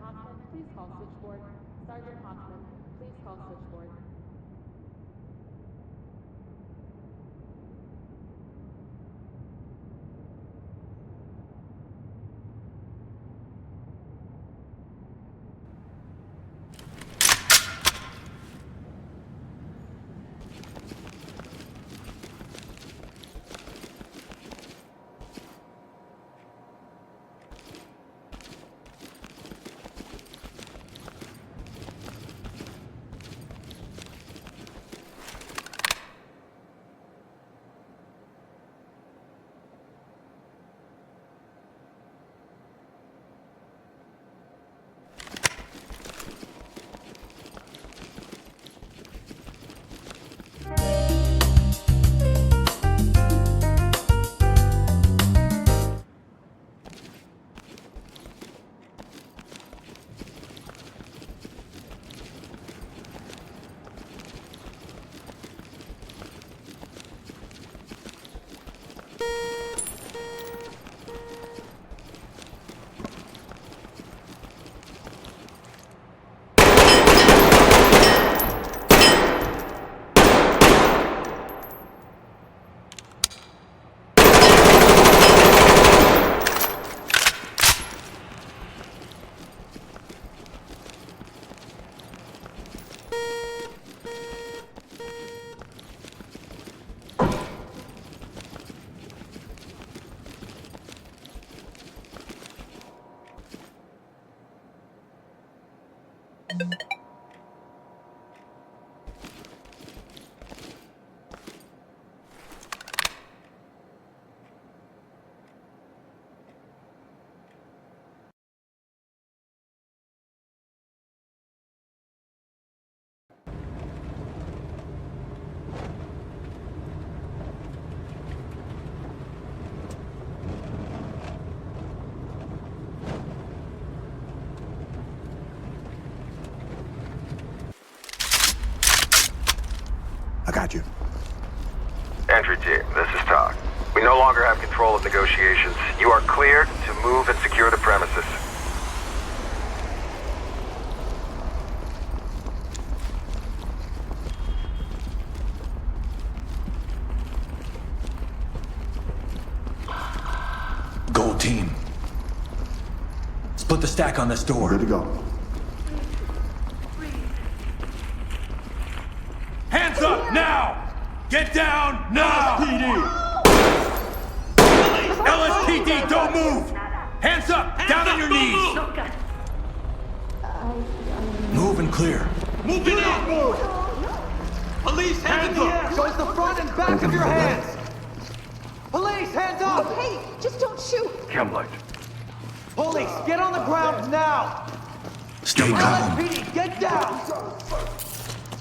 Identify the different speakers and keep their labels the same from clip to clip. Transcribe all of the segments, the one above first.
Speaker 1: Hoffman, please call switchboard. Sergeant Hoffman, please call switchboard.
Speaker 2: I got you.
Speaker 3: Entry team, this is Talk. We no longer have control of negotiations. You are cleared to move and secure the premises.
Speaker 2: Gold team. Split the stack on this door.
Speaker 4: Good to go.
Speaker 2: Hands up now! Get down now! LSPD, don't move! Hands up! Down on your knees! Move and clear.
Speaker 5: Move it out! Move! Police, hands up!
Speaker 6: Show us the front and back of your hands! Police, hands up!
Speaker 7: Hey, just don't shoot!
Speaker 3: Chemlight.
Speaker 6: Police, get on the ground now!
Speaker 2: Stay calm.
Speaker 6: LSPD, get down!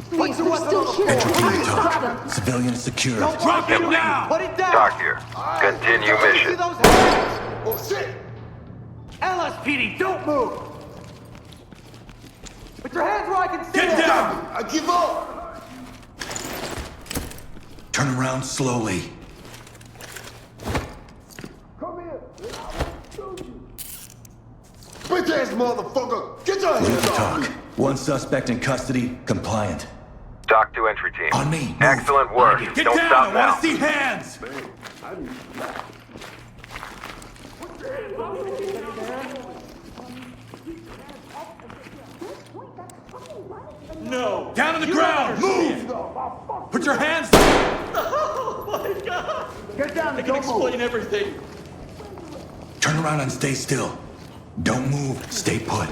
Speaker 7: Please,
Speaker 6: your
Speaker 7: they're
Speaker 6: weapon
Speaker 7: still
Speaker 6: on the
Speaker 7: here.
Speaker 6: floor.
Speaker 7: We have to
Speaker 2: Talk.
Speaker 7: stop them.
Speaker 2: Civilian secure.
Speaker 6: Don't
Speaker 2: Drop
Speaker 6: work
Speaker 2: him now!
Speaker 6: Put it down!
Speaker 3: Talk here. Continue
Speaker 6: Let me see
Speaker 3: mission.
Speaker 6: those hands!
Speaker 4: Oh shit!
Speaker 6: LSPD, don't move! Put your hands where I can see
Speaker 2: Get
Speaker 6: them!
Speaker 2: down!
Speaker 4: I give up!
Speaker 2: Turn around slowly.
Speaker 4: Come here! Bitch ass motherfucker! Get your hands off
Speaker 2: Talk.
Speaker 4: me!
Speaker 2: One suspect in custody, compliant.
Speaker 3: Talk to entry team.
Speaker 2: On me. Move.
Speaker 3: Excellent work.
Speaker 2: Get
Speaker 3: Don't
Speaker 2: down!
Speaker 3: stop
Speaker 2: I
Speaker 3: now.
Speaker 2: want to see hands!
Speaker 5: No!
Speaker 2: Down on the
Speaker 5: You
Speaker 2: ground!
Speaker 5: don't
Speaker 2: Move!
Speaker 5: understand.
Speaker 2: Put your hands
Speaker 5: Oh my God!
Speaker 6: Get down
Speaker 5: I
Speaker 6: and
Speaker 5: can
Speaker 6: don't move!
Speaker 5: explain everything.
Speaker 2: Turn around and stay still. Don't move. Stay put.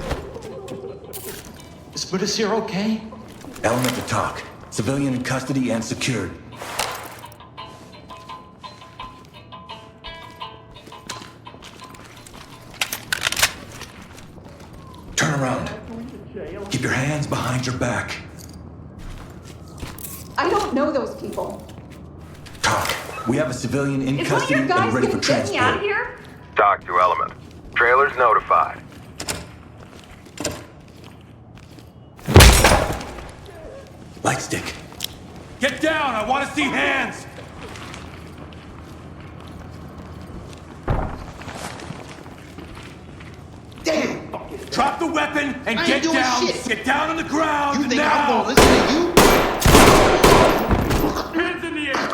Speaker 5: Is Budasir okay?
Speaker 2: Element to talk. Civilian in custody and secured. Turn around. Keep your hands behind your back.
Speaker 7: I don't know those people.
Speaker 2: Talk. We have a civilian in
Speaker 7: Is one of
Speaker 2: custody
Speaker 7: your guys
Speaker 2: and ready
Speaker 7: gonna
Speaker 2: for
Speaker 7: get me out of
Speaker 2: transport.
Speaker 7: here?
Speaker 3: Talk to Element. Trailers notified.
Speaker 2: Light stick. Get down! I want to see hands!
Speaker 4: Damn!
Speaker 2: Drop the weapon and
Speaker 4: I ain't
Speaker 2: get
Speaker 4: doing
Speaker 2: down.
Speaker 4: shit.
Speaker 2: Get down on the ground
Speaker 4: You think
Speaker 2: now.
Speaker 4: I'm gonna listen to you?
Speaker 5: Hands in the air!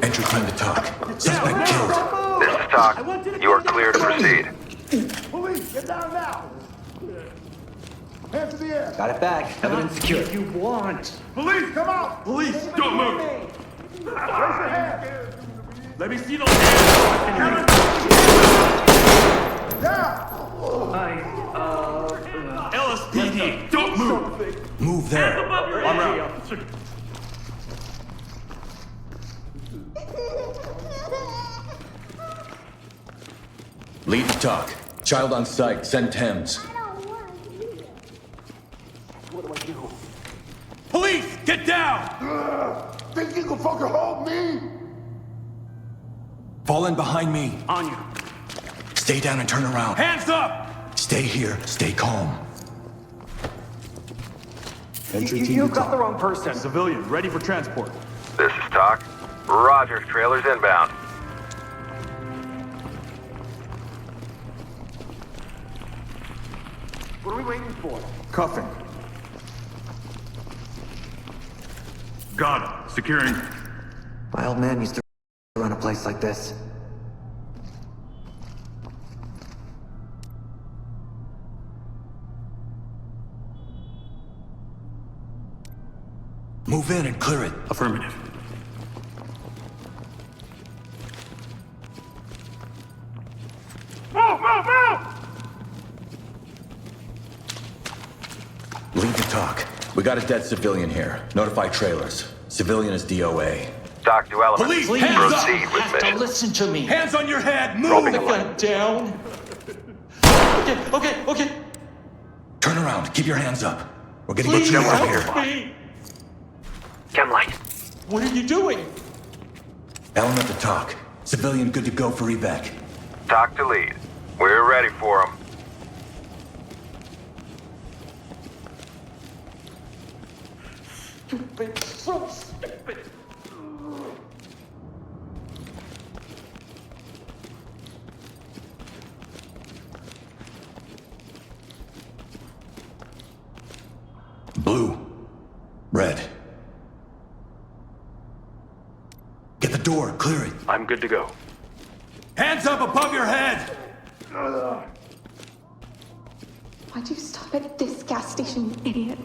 Speaker 2: Entry time to talk. Suspect killed.
Speaker 3: This is Talk. You are clear to proceed.
Speaker 4: Police, get down now! Hands in the air!
Speaker 6: Got it back. Evidence secured.
Speaker 5: You want?
Speaker 4: Police, come out!
Speaker 5: Police, don't move!
Speaker 4: Raise your hand!
Speaker 5: Let me see those hands!
Speaker 4: Down!
Speaker 5: LSPD, don't move!
Speaker 2: Move there.
Speaker 5: Above your
Speaker 6: I'm
Speaker 5: head.
Speaker 6: out.
Speaker 5: Officer.
Speaker 2: Lead to talk. Child on site. Send Thames. Police, get down!
Speaker 4: Think you can fucking hold me?
Speaker 2: Fall in behind me.
Speaker 5: On you.
Speaker 2: Stay down and turn around.
Speaker 5: Hands up!
Speaker 2: Stay here. Stay calm.
Speaker 6: You got the wrong person.
Speaker 5: Civilian, ready for transport.
Speaker 3: This is Talk. Roger, trailers inbound.
Speaker 4: What are we waiting for?
Speaker 5: Cuffing. Got it. Securing.
Speaker 6: My old man used to run a place like this.
Speaker 2: Move in and clear it.
Speaker 5: Affirmative.
Speaker 2: Lead to talk. We got a dead civilian here. Notify trailers. Civilian is DOA.
Speaker 3: Talk to element.
Speaker 2: Police, hands up!
Speaker 3: Proceed with mission.
Speaker 6: Listen to me.
Speaker 2: Hands on your head!
Speaker 3: Dropping
Speaker 2: Move!
Speaker 3: a line.
Speaker 6: Down. Okay.
Speaker 2: Turn around. Keep your hands up. We're getting
Speaker 6: Please
Speaker 2: you out of
Speaker 6: help
Speaker 2: here.
Speaker 6: me.
Speaker 3: Chemlight.
Speaker 6: What are you doing?
Speaker 2: Element to talk. Civilian good to go for evac.
Speaker 3: Talk to lead. We're ready for him.
Speaker 6: Stupid. So stupid.
Speaker 2: Blue. Red. Get the door. Clear it.
Speaker 3: I'm good to go.
Speaker 2: Hands up above your head!
Speaker 7: Why'd you stop at this gas station, you idiot?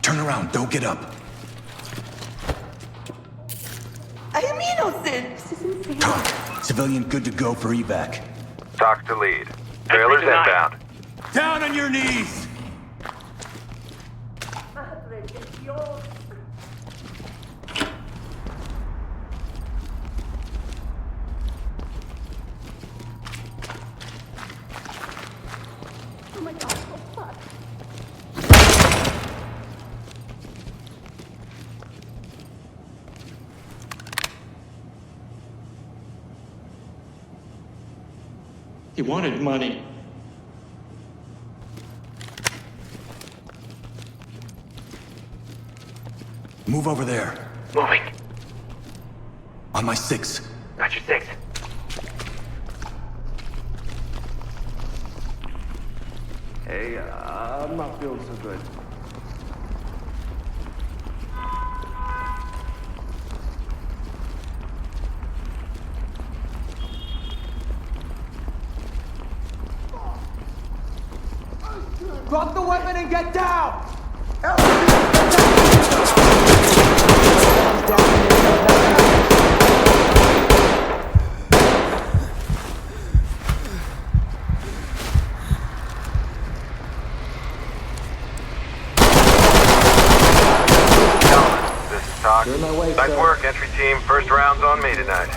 Speaker 2: Turn around. Don't get up.
Speaker 8: I'm innocent.
Speaker 7: This is insane.
Speaker 2: Talk. Civilian good to go for evac.
Speaker 3: Talk to lead. Trailers inbound.
Speaker 2: Down on your knees!
Speaker 7: Oh my god, oh fuck.
Speaker 6: He wanted money.
Speaker 2: Move over there.
Speaker 3: Moving.
Speaker 2: On my 6.
Speaker 3: Got your 6.
Speaker 4: Hey, I'm not feeling so good.
Speaker 6: Drop the weapon and get down!
Speaker 3: This is Talk.
Speaker 6: You're in my way,
Speaker 3: Nice
Speaker 6: sir.
Speaker 3: work, entry team. First round's on me tonight.